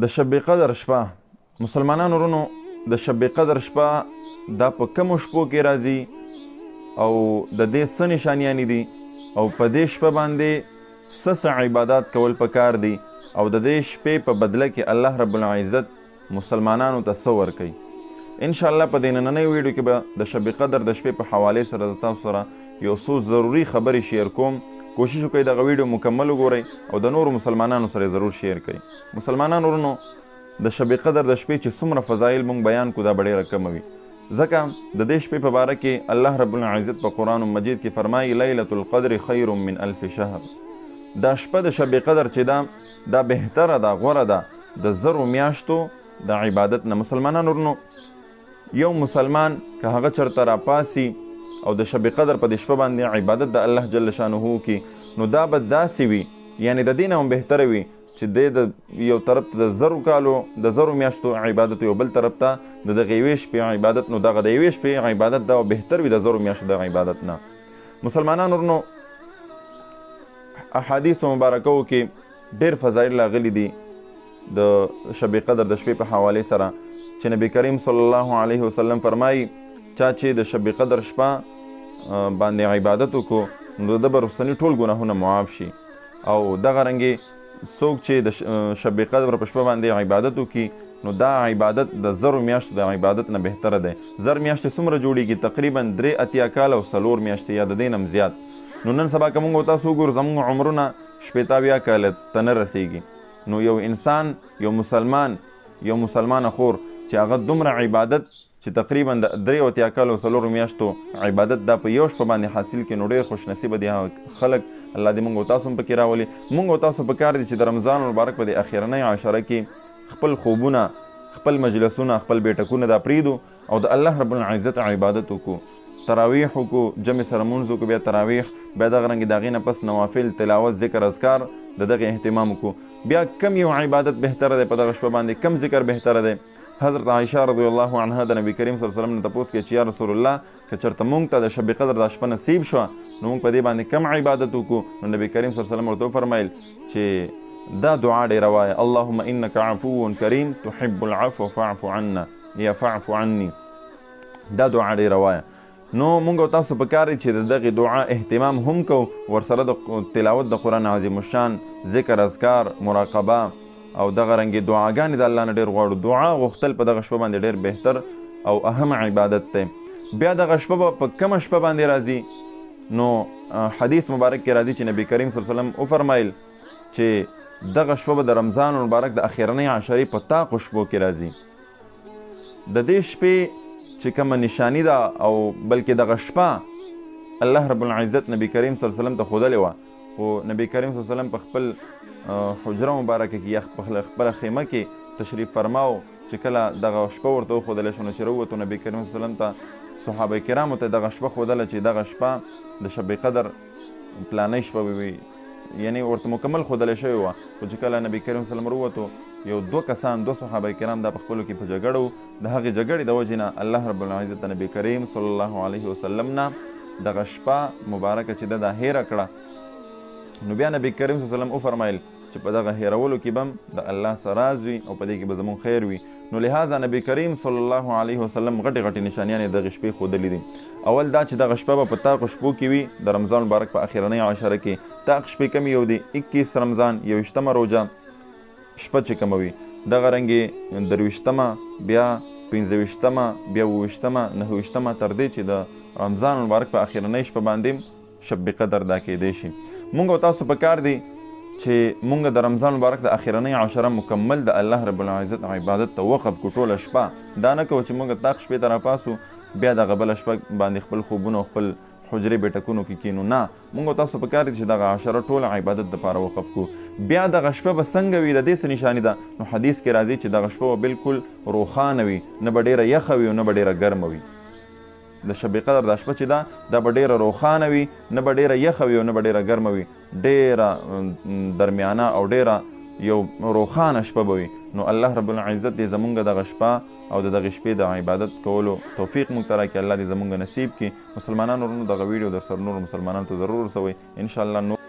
د شب قدر شپه مسلمانانو ورونو د شب قدر شپه دا په کومو شپو کې راځي او د دې څه نشانیانې دي او په دې شپه باندې څه عبادات کول پکار دي او د دې شپې په بدله کې الله رب العزت مسلمانانو ته څه ورکوي. انشاءالله په دې نننۍ ویډیو کې به د شب قدر د شپې په حوالې سره د تاسو سره یو څو ضروري خبرې شیر کوم. کوشش وکړئ دغه ویډیو مکمل وګورئ او د نورو مسلمانانو سره ضرور شیر کړئ. مسلمانانو ورونو د شب قدر د شپې چې څومره فضایل مونږ بیان کو دا به ډېره کمه وي، ځکه د دې شپې په باره کې الله رب العزت په قرآن مجید کې فرمایي لیلة القدر خیر من الف شهر. دا شپه د شب قدر چې دا بهتره ده، غوره ده د زرو میاشتو د عبادت نه. مسلمانانو ورونو یو مسلمان که هغه چرته راپاسي او د شب قدر په دې شپه باندې عبادت د الله جل شانه کی، نو دا به داسې وي، یعنی د دې نه هم بهتره وي چې د یو طرف ته د زرو کالو د زرو میاشتو عبادت، یو بل طرف ته د دغه یوې شپې عبادت، نو دغه د یوې شپې عبادت دا بهتر وي د زرو میاشتو د عبادت نه. مسلمانانو ورونو احادیثو مبارکو کې ډېر فضایل راغلي دي د شب قدر د شپې په حوالې سره، چې نبی کریم صلی الله علیه وسلم فرمایي چا چې د شب قدر شپه باندې عبادت وکړو نو د به رستني ټول ګناهونه معاف شي. او دغه رنګې څوک چې د شب قدر په شپه باندې عبادت وکړي نو دا عبادت د زرو میاشتو د عبادت نه بهتره دی. زر میاشتې څومره جوړیږي؟ تقریبا 3 کاله او 4 میاشتې یا د دې نه هم زیات. نو نن سبا که موږ تاسو وګورو زموږ عمرونه 80 کاله ته نه رسیږي. نو یو انسان یو مسلمان خور چې هغه دومره عبادت چې تقریبا د 3 کالو 4 میاشتو عبادت دا په یو شپه باندې حاصل کړي نو ډېر خوش نصیبه دي خلک. الله دې موږ تاسو هم پکې راولي. موږ تاسو پکار دي چې د رمضان مبارک په دې اخرنۍ عشره کې خپل خوبونه، خپل مجلسونه، خپل بیټکونه دا پریږدو او د الله رب العزت عبادت وکړو. تراویح وکړو، جمع سره مونځ وکړو، بیا تراویح، بیا دغه رنګې د هغې نه پس نوافل، تلاوت، ذکر، اذکار د دغې اهتمام وکړو. بیا کم یو عبادت بهتره دی په دغه شپه باندې؟ کم ذکر بهتره دی؟ حضرت عائشہ رضی الله عنها د نبی کریم صلی الله علیه وسلم نه تپوس کې چې یا رسول الله که چېرته مونږ ته د شب قدر دا شپه نصیب شوه نو مونږ په دې باندې کم عبادت وکړو؟ نو نبی کریم صلی الله علیه وسلم ورته وفرمیل چې دا دعا ډېره وایه اللهم انک عفو کریم تحب العفو فاعف عنا یا فاعف عني. دا دعا ډېره وایه. نو مونږ تاسو پکار دی چې د دغې دعا اهتمام هم کوو، ورسره د تلاوت د قرآن عظیم الشان، ذکر، اذکار، مراقبه او دغه رنګې دعاګانې د الله نه ډېر غواړو. دعا غوښتل په دغه شپه باندې ډېر بهتر او اهم عبادت دی. بیا دغه شپه به په کومه شپه باندې راځي؟ نو حدیث مبارک کې راځي چې نبی کریم صلی الله علیه وسلم وفرمایل چې دغه شپه به د رمضان مبارک د اخرنۍ عشرې په طاقو شپو کې راځي. د دې شپې چې کومه نشانی ده او بلکې دغه شپه الله رب العزت نبی کریم صلی الله علیه وسلم ته ښودلې وه، خو نبی کریم صلی الله علیه وسلم په خپل حجره مبارکه کې یا خپله خیمه کې تشریف فرماو چې کله دغه شپه ورته وښودلی شو نو چې راووتو نبی کریم صلی الله علیه وسلم ته صحابه کرامو ته دغه شپه ښودله چې دغه شپه د شب قدر پلانۍ شپه به وي، یعنی ورته مکمل ښودلی شوې وه. خو چې کله نبی کریم صلی الله علیه وسلم راووتو یو 2 کسان 2 صحابه کرام دا په خپلو کې په جګړه وو. د هغې جګړې د وجې نه الله رب العزت د نبی کریم صلی الله علیه وسلم نه دغه شپه مبارکه چې ده دا هیره کړه. نو بیا نبی کریم صلی الله علیه وسلم وفرمایل چې په دغه هیرولو کې به د الله سره راز وي او په دې کې به زموږ خیر وي. نو لهذا نبی کریم صلی الله علیه وسلم غټې نشانیانې دغې شپې ښودلي دي. اول دا چې دغه شپه به په طاقو شپو کې وي د رمضان مبارک په اخرنۍ عشره کې. طاق شپې کمې یو دي 21 رمضان، 21مه روژه شپه چې کومه وي، دغه رنګې 23مه، بیا 25مه، بیا 28مه، 29مه تر دې چې د رمضان مبارک په اخرنۍ شپه باندې شب قدر دا کېدی شي. مونږ او تاسو پکار دی چې مونږ د رمضان مبارک د اخرنۍ عشره مکمل د الله رب العزت عبادت ته وقف کړو ټوله شپه. دا نه کوو چې مونږ طاق شپې ته راپاسو بیا دغه بله شپه باندې خپل خوبونه او خپل حجرې بیټکونو کې کینو. نه، مونږ او تاسو پکار دي چې دغه عشره ټوله عبادت دپاره وقف کړو. بیا دغه شپه به څنګه وي؟ د دې څه نشاني ده؟ نو حدیث کې راځي چې دغه شپه به بالکل روښانه وي، نه به ډېره یخه وي او نه به ډېره ګرمه وي. د شب قدر دا شپه چې ده دا به ډېره روښانه وي، نه به ډېره یخه وي او نه به ډېره ګرمه وي، ډېره درمیانه او ډېره یو روښانه شپه به وي. نو الله رب العزت دې زمونږ دغه شپه او د دغې شپې د عبادت کولو توفیق موږ ته راکړي. الله دې زمونږ نصیب کړي. مسلمانانو ورونو دغه ویډیو در سره نورو مسلمانانو ته ضرور رسوئ انشاءالله.